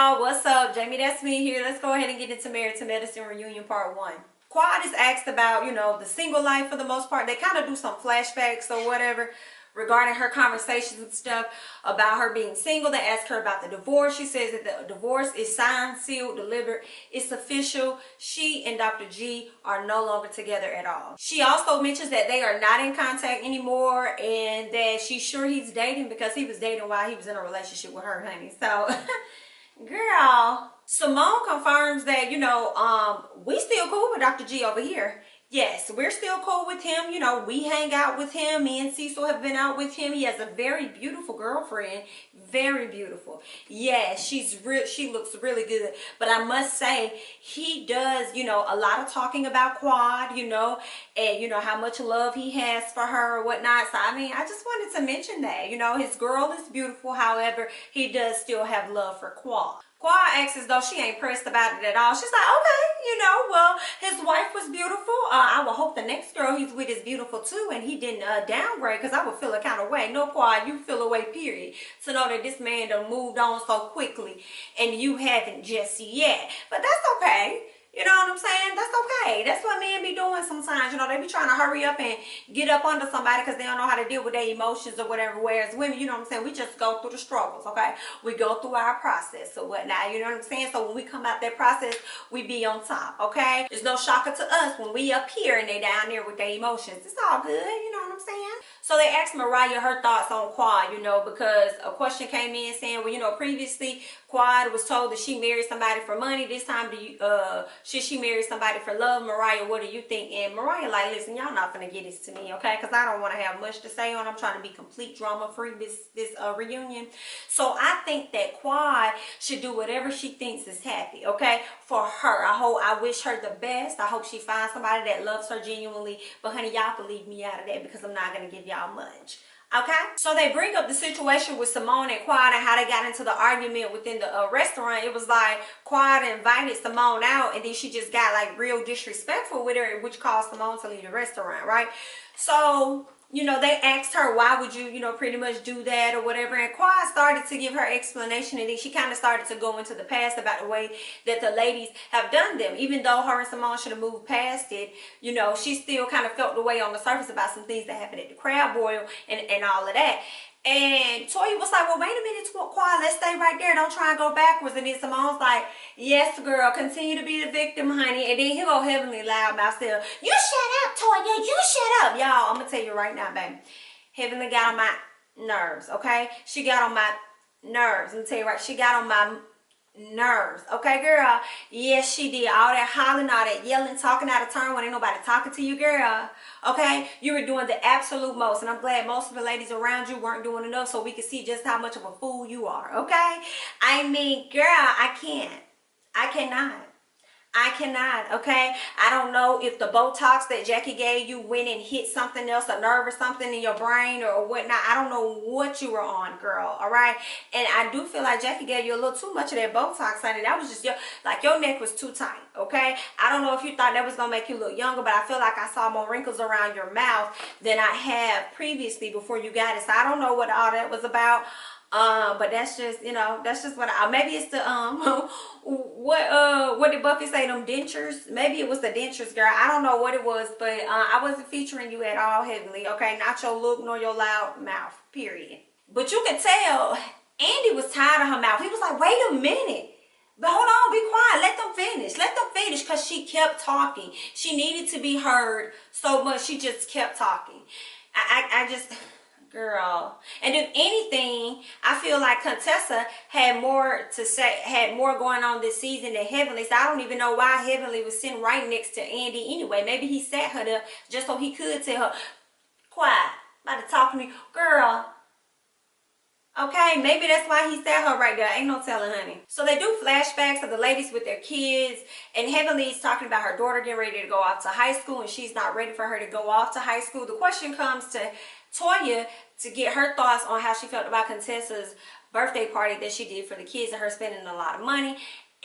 y'all, what's up? Jamie, that's me here. Let's go ahead and get into Married to Medicine reunion part 1. Quad is asked about, the single life for the most part. They kind of do some flashbacks or whatever regarding her conversations and stuff about her being single. They ask her about the divorce. She says that the divorce is signed, sealed, delivered. It's official. She and Dr. G are no longer together at all. She also mentions that they are not in contact anymore and that she's sure he's dating because he was dating while he was in a relationship with her, honey. So, girl, Simone confirms that, we still cool with Dr. G over here. Yes, we're still cool with him. We hang out with him. Me and Cecil have been out with him. He has a very beautiful girlfriend. Very beautiful. Yeah, she looks really good. But I must say, he does, a lot of talking about Quad, and, how much love he has for her or whatnot. So, I just wanted to mention that, his girl is beautiful. However, he does still have love for Quad. Quad acts as though she ain't pressed about it at all. She's like, okay, well, his wife was beautiful. I will hope the next girl he's with is beautiful too, and he didn't downgrade, because I would feel a kind of way. No, Quad, you feel away, period. To know that this man done moved on so quickly, and you haven't just yet. But that's okay. You know what I'm saying? That's okay. That's what men be doing sometimes. They be trying to hurry up and get up under somebody because they don't know how to deal with their emotions or whatever. Whereas women, you know what I'm saying? We just go through the struggles, okay? We go through our process or whatnot. You know what I'm saying? So when we come out that process, we be on top, okay? It's no shocker to us when we up here and they down there with their emotions. It's all good. You know what I'm saying? So they asked Mariah her thoughts on Quad, because a question came in saying, well, previously Quad was told that she married somebody for money. This time, should she marry somebody for love? Mariah, what do you think? And Mariah like, listen, y'all not gonna get this to me, okay? Because I don't want to have much to say on. I'm trying to be complete drama-free this reunion. So I think that Quad should do whatever she thinks is happy, okay? For her. I wish her the best. I hope she finds somebody that loves her genuinely. But honey, y'all can leave me out of that because I'm not gonna give y'all much. Okay, so they bring up the situation with Simone and Quad and how they got into the argument within the restaurant. It was like Quad invited Simone out and then she just got like real disrespectful with her, which caused Simone to leave the restaurant, right? So, they asked her, why would you, pretty much do that or whatever. And Quad started to give her explanation, and then she kind of started to go into the past about the way that the ladies have done them. Even though her and Simone should have moved past it, she still kind of felt the way on the surface about some things that happened at the crab boil and all of that. And Toya was like, well, wait a minute, Quad, let's stay right there. Don't try and go backwards. And then Simone's like, yes, girl, continue to be the victim, honey. And then he'll go Heavenly loud mouth still, you shut up, Toya, you shut up. Y'all, I'm going to tell you right now, baby. Heavenly got on my nerves, okay? She got on my nerves. Let me tell you right, she got on my nerves, okay, girl? Yes, she did. All that hollering, all that yelling, talking out of turn when ain't nobody talking to you, girl. Okay, you were doing the absolute most, and I'm glad most of the ladies around you weren't doing enough so we could see just how much of a fool you are. Okay, girl, I cannot, okay? I don't know if the Botox that Jackie gave you went and hit something else, a nerve or something in your brain or whatnot. I don't know what you were on, girl, all right? And I do feel like Jackie gave you a little too much of that Botox, honey. That was just your neck was too tight, okay? I don't know if you thought that was going to make you look younger, but I feel like I saw more wrinkles around your mouth than I have previously before you got it. So I don't know what all that was about. But that's just, that's just what maybe it's the, what did Buffy say, them dentures? Maybe it was the dentures, girl. I don't know what it was, but, I wasn't featuring you at all heavily, okay? Not your look nor your loud mouth, period. But you can tell Andy was tired of her mouth. He was like, wait a minute. But hold on, be quiet. Let them finish, because she kept talking. She needed to be heard so much. She just kept talking. I just... Girl. And if anything, I feel like Contessa had more to say, had more going on this season than Heavenly. So I don't even know why Heavenly was sitting right next to Andy anyway. Maybe he sat her there just so he could tell her, quiet, about to talk to me. Girl. Okay, maybe that's why he sat her right there. Ain't no telling, honey. So they do flashbacks of the ladies with their kids. And Heavenly's talking about her daughter getting ready to go off to high school. And she's not ready for her to go off to high school. The question comes to Toya to get her thoughts on how she felt about Contessa's birthday party that she did for the kids and her spending a lot of money.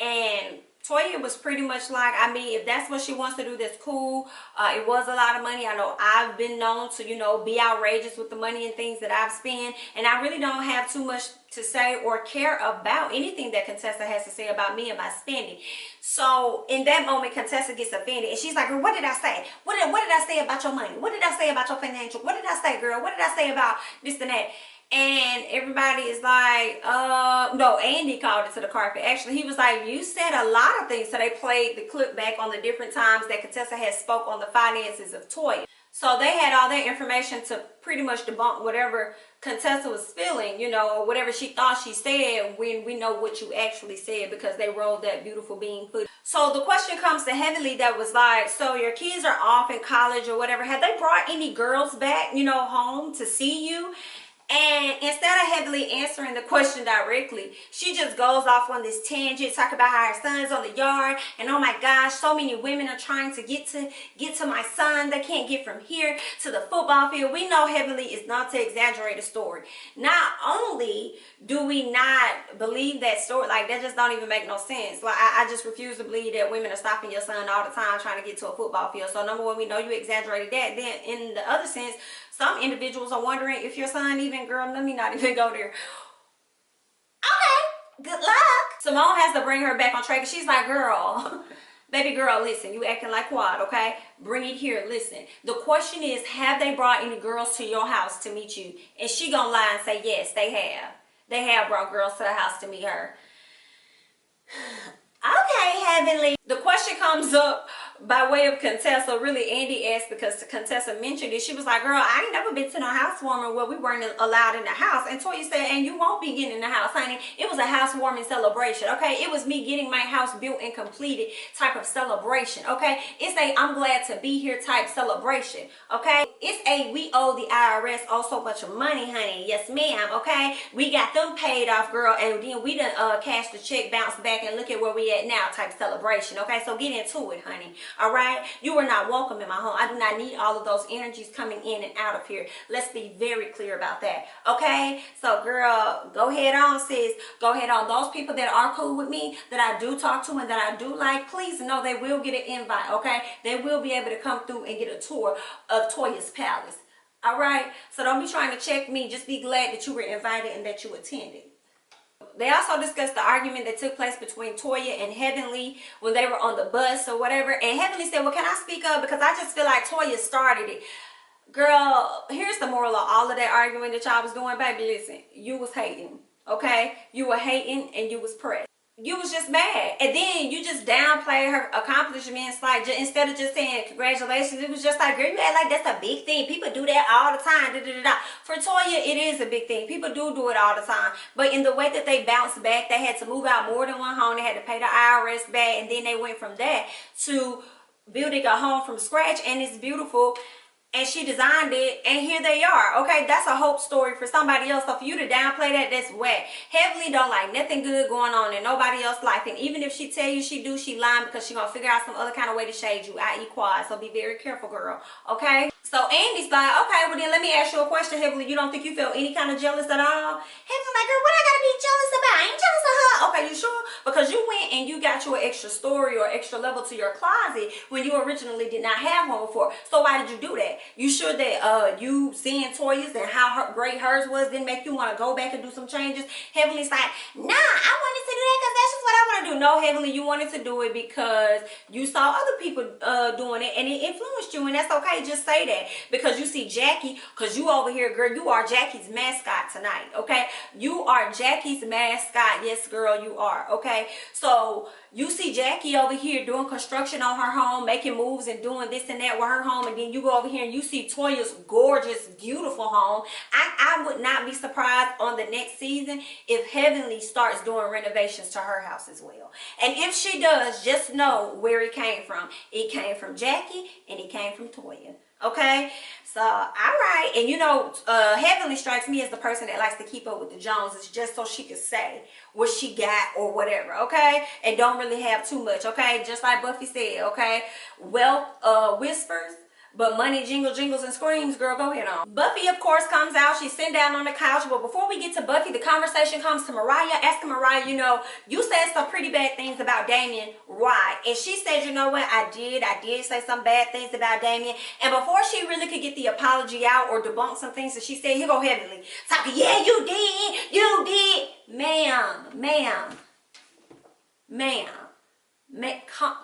And Toya was pretty much like, if that's what she wants to do, that's cool. It was a lot of money. I know I've been known to, be outrageous with the money and things that I've spent. And I really don't have too much to say or care about anything that Contessa has to say about me and my spending. So in that moment, Contessa gets offended and she's like, girl, what did I say? What did I say about your money? What did I say about your financial? What did I say, girl? What did I say about this and that? And everybody is like, no, Andy called it to the carpet. Actually, he was like, you said a lot of things. So they played the clip back on the different times that Contessa had spoke on the finances of Toya. So they had all that information to pretty much debunk whatever Contessa was feeling, you know, or whatever she thought she said, when we know what you actually said because they rolled that beautiful bean footage. So the question comes to Heavenly that was like, so your kids are off in college or whatever. Have they brought any girls back, you know, home to see you? And instead of Heavenly answering the question directly, she just goes off on this tangent, talk about how her son's on the yard, and oh my gosh, so many women are trying to get to my son. They can't get from here to the football field. We know Heavenly is not to exaggerate a story. Not only do we not believe that story, like that just don't even make no sense. Like I just refuse to believe that women are stopping your son all the time trying to get to a football field. So number one, we know you exaggerated that. Then in the other sense, some individuals are wondering if your son even, girl, let me not even go there. Okay, good luck. Simone has to bring her back on track. And she's like, girl, baby girl, listen, you acting like Quad, okay? Bring it here, listen. The question is, have they brought any girls to your house to meet you? And she gonna lie and say, yes, they have. They have brought girls to the house to meet her. Okay, Heavenly. The question comes up by way of Contessa. Really, Andy asked because Contessa mentioned it. She was like, girl, I ain't never been to no housewarming where we weren't allowed in the house. And Toya said, and you won't be getting in the house, honey. It was a housewarming celebration, okay? It was me getting my house built and completed type of celebration, okay? It's a I'm glad to be here type celebration, okay? It's a we owe the IRS oh so much of money, honey. Yes, ma'am, okay? We got them paid off, girl, and then we done cashed the check, bounced back, and look at where we at now type celebration, okay? So get into it, honey. All right, you are not welcome in my home. I do not need all of those energies coming in and out of here. Let's be very clear about that, okay? So girl, go ahead on, sis. Go ahead on. Those people that are cool with me, that I do talk to and that I do like, please know they will get an invite, okay? They will be able to come through and get a tour of Toya's palace. All right, so don't be trying to check me. Just be glad that you were invited and that you attended. They also discussed the argument that took place between Toya and Heavenly when they were on the bus or whatever. And Heavenly said, well, can I speak up? Because I just feel like Toya started it. Girl, here's the moral of all of that argument that y'all was doing. Baby, listen, you was hating, okay? You were hating and you was pressed. You was just mad. And then you just downplayed her accomplishments. Like, instead of just saying congratulations, it was just like, girl, you act like that's a big thing. People do that all the time. Da, da, da, da. For Toya, it is a big thing. People do it all the time. But in the way that they bounced back, they had to move out more than one home. They had to pay the IRS back. And then they went from that to building a home from scratch. And it's beautiful. And she designed it, and here they are, okay? That's a hope story for somebody else. So for you to downplay that, that's whack. Heavenly don't like nothing good going on in nobody else's life. And even if she tell you she do, she lying because she gonna figure out some other kind of way to shade you, i.e. Quad. So be very careful, girl, okay? So Andy's like, okay, well then let me ask you a question, Heavenly. You don't think you feel any kind of jealous at all? Heavenly's like, girl, what I gotta be jealous about? I ain't jealous of her. Okay, you sure? Because you went and you got you an extra story or extra level to your closet when you originally did not have one before. So why did you do that? You sure that you seeing Toya's and how great hers was didn't make you want to go back and do some changes? Heavenly's like, nah, I wanted to do that because that's just what I want to do. No, Heavenly, you wanted to do it because you saw other people doing it and it influenced you, and that's okay. Just say that. Because you see Jackie, because you over here, girl, you are Jackie's mascot tonight, okay? You are Jackie's mascot. Yes, girl, you are, okay? So you see Jackie over here doing construction on her home, making moves and doing this and that with her home, and then you go over here and you see Toya's gorgeous, beautiful home. I would not be surprised on the next season if Heavenly starts doing renovations to her house as well. And if she does, just know where it came from. It came from Jackie and it came from Toya. Okay, so all right. And you know, Heavenly strikes me as the person that likes to keep up with the Joneses just so she can say what she got or whatever, okay? And don't really have too much, okay? Just like Buffy said, okay? Wealth whispers, But money, jingles, and screams, girl, go ahead on. Buffy, of course, comes out. She's sitting down on the couch. But before we get to Buffy, the conversation comes to Mariah, asking Mariah, you know, you said some pretty bad things about Damien. Why? And she said, you know what? I did say some bad things about Damien. And before she really could get the apology out or debunk some things that she said, here go Heavenly. Talking, yeah, you did.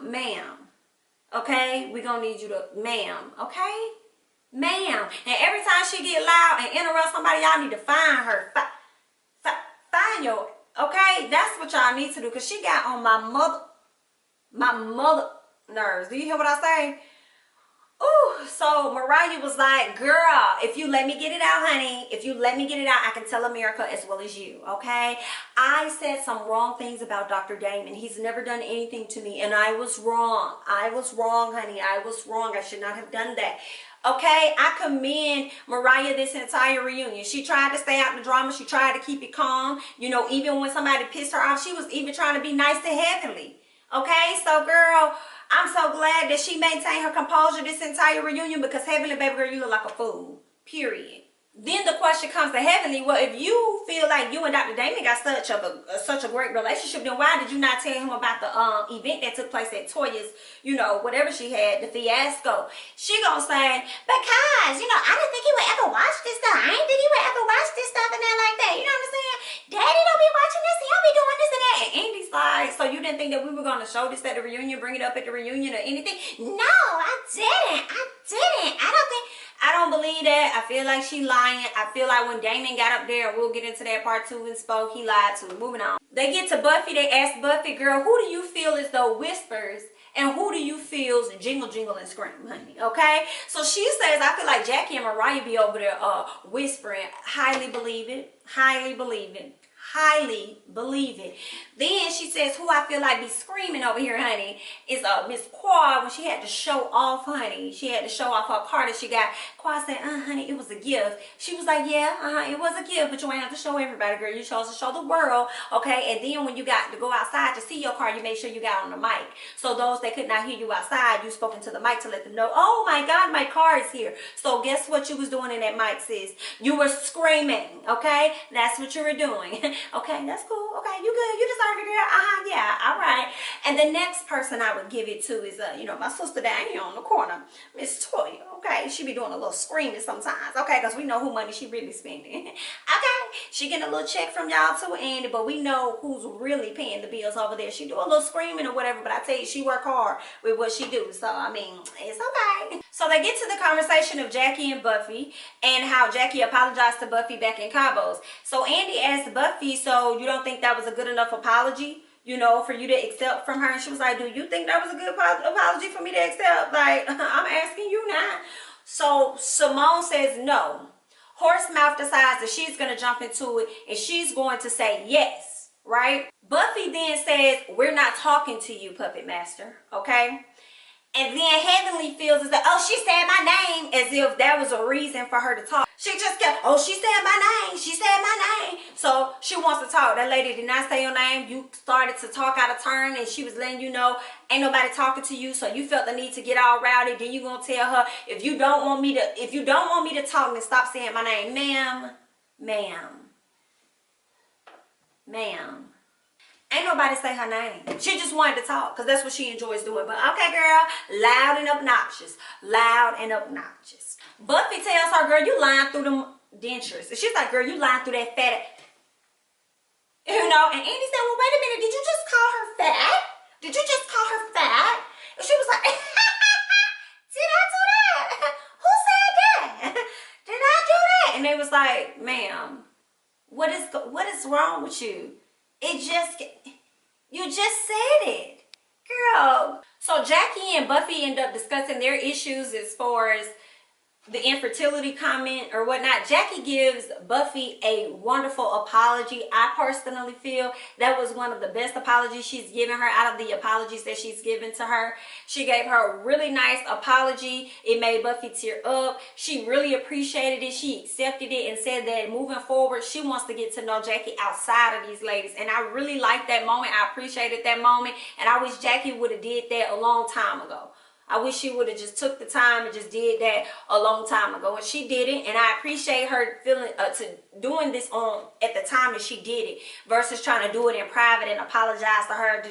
Ma'am. Okay, we're gonna need you to, ma'am, okay? Ma'am. And every time she get loud and interrupt somebody, y'all need to find her. Find your, okay? That's what y'all need to do, because she got on my mother nerves. Do you hear what I say? Ooh, so Mariah was like, girl, if you let me get it out, honey, if you let me get it out, I can tell America as well as you, okay? I said some wrong things about Dr. Damon. He's never done anything to me, and I was wrong. I was wrong, honey. I was wrong. I should not have done that. Okay, I commend Mariah this entire reunion. She tried to stay out in the drama. She tried to keep it calm. You know, even when somebody pissed her off, she was even trying to be nice to Heavenly. Okay, so girl, I'm so glad that she maintained her composure this entire reunion, because Heavenly, baby girl, you look like a fool. Period. Then the question comes to Heavenly, well, if you feel like you and Dr. Damon got such a great relationship, then why did you not tell him about the event that took place at Toya's, you know, whatever she had, the fiasco? She gonna say, because, you know, I didn't think he would ever watch this stuff. I didn't think he would ever watch this stuff and that like that. You know what I'm saying? Daddy don't be watching this. He don't be doing this and that. And Andy's like, so you didn't think that we were gonna show this at the reunion, bring it up at the reunion or anything? No, I didn't. I don't believe that. I feel like she lying. I feel like when Damon got up there, we'll get into that part 2 and spoke, he lied too. Moving on. They get to Buffy. They ask Buffy, girl, who do you feel is the whispers and who do you feel is jingle, and scream, honey? Okay? So she says, I feel like Jackie and Mariah be over there whispering. Highly believe it. Highly believe it. Then she says, who I feel like be screaming over here, honey, is Miss Quad. When she had to show off, honey, she had to show off her car that she got. Quad said, honey, it was a gift. She was like, yeah, it was a gift, but you ain't have to show everybody, girl. You chose to show the world, okay? And then when you got to go outside to see your car, you made sure you got on the mic. So those that could not hear you outside, you spoke into the mic to let them know, oh my God, my car is here. So guess what you was doing in that mic, sis? You were screaming, okay? That's what you were doing. Okay, that's cool. Okay, you good. You deserve it, girl. Yeah, all right. And the next person I would give it to is, you know, my sister down here on the corner, Miss Toya. Okay, she be doing a little screaming sometimes. Okay, because we know who money she really spending. Okay, she getting a little check from y'all too, Andy, but we know who's really paying the bills over there. She do a little screaming or whatever, but I tell you, she work hard with what she do. So, I mean, it's okay. So they get to the conversation of Jackie and Buffy and how Jackie apologized to Buffy back in Cabos. So Andy asked Buffy, so you don't think that was a good enough apology, you know, for you to accept from her? And she was like, do you think that was a good apology for me to accept? Like, I'm asking you now. So Simone says no. Horsemouth decides that she's going to jump into it and she's going to say yes, right? Buffy then says, we're not talking to you, Puppet Master, okay? And then Heavenly feels as though, oh, she said my name, as if that was a reason for her to talk. She just kept, oh, she said my name. She said my name. So she wants to talk. That lady did not say your name. You started to talk out of turn and she was letting you know ain't nobody talking to you. So you felt the need to get all rowdy. Then you gonna tell her, if you don't want me to talk, then stop saying my name. Ma'am. Ain't nobody say her name. She just wanted to talk because that's what she enjoys doing. But okay, girl, loud and obnoxious. Buffy tells her, girl, you lying through them dentures. And she's like, girl, you lying through that fat. You know, and Andy said, well, wait a minute. Did you just call her fat? And she was like, did I do that? Who said that? Did I do that? And they was like, ma'am, what is wrong with you? You just said it, girl. So Jackie and Buffy end up discussing their issues as far as the infertility comment or whatnot. Jackie gives Buffy a wonderful apology. I personally feel that was one of the best apologies she's given her out of the apologies that she's given to her. She gave her a really nice apology. It made Buffy tear up. She really appreciated it. She accepted it and said that moving forward, she wants to get to know Jackie outside of these ladies. And I really liked that moment. I appreciated that moment. And I wish Jackie would have did that a long time ago. I wish she would have just took the time and just did that a long time ago, and she didn't. And I appreciate her feeling to doing this on at the time that she did it versus trying to do it in private and apologize to her.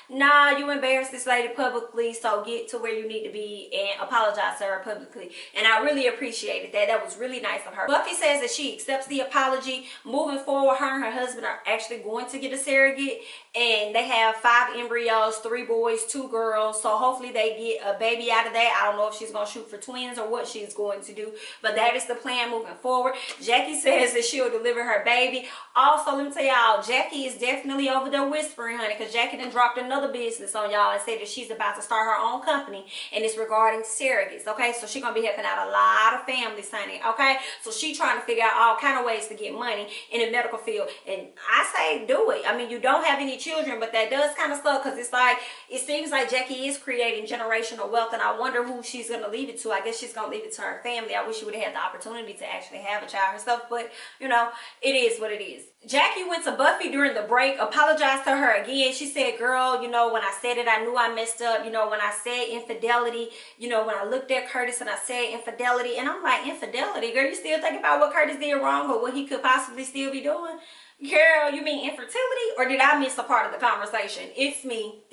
Nah, you embarrassed this lady publicly, so get to where you need to be and apologize to her publicly. And I really appreciated that. That was really nice of her. Buffy says that she accepts the apology. Moving forward, her and her husband are actually going to get a surrogate, and they have 5 embryos, 3 boys, 2 girls. So hopefully they get a baby out of that. I don't know if she's going to shoot for twins or what she's going to do, but that is the plan moving forward. Jackie says that she'll deliver her baby. Also, let me tell y'all, Jackie is definitely over there whispering, honey, because Jackie done dropped another business on y'all and said that she's about to start her own company, and it's regarding surrogates, okay? So she's going to be helping out a lot of families, honey, okay? So she's trying to figure out all kind of ways to get money in the medical field, and I say do it. I mean, you don't have any children, but that does kind of suck, because it's like, it seems like Jackie is creating generational wealth, and I wonder who she's going to leave it to. I guess she's going to leave it to her family. I wish she would have had the opportunity to actually have a child herself, but, you know, it is what it is. Jackie went to Buffy during the break, apologized to her again. She said, girl, you know, when I said it, I knew I messed up. You know, when I said infidelity, you know, when I looked at Curtis and I said infidelity, and I'm like, infidelity? Girl, you still think about what Curtis did wrong or what he could possibly still be doing? Girl, you mean infertility? Or did I miss a part of the conversation? It's me.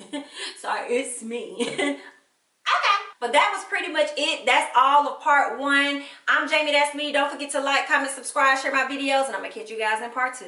Sorry, it's me. Okay. But that was pretty much it. That's all of part 1. I'm Jamie, that's me. Don't forget to like, comment, subscribe, share my videos, and I'm going to catch you guys in part 2.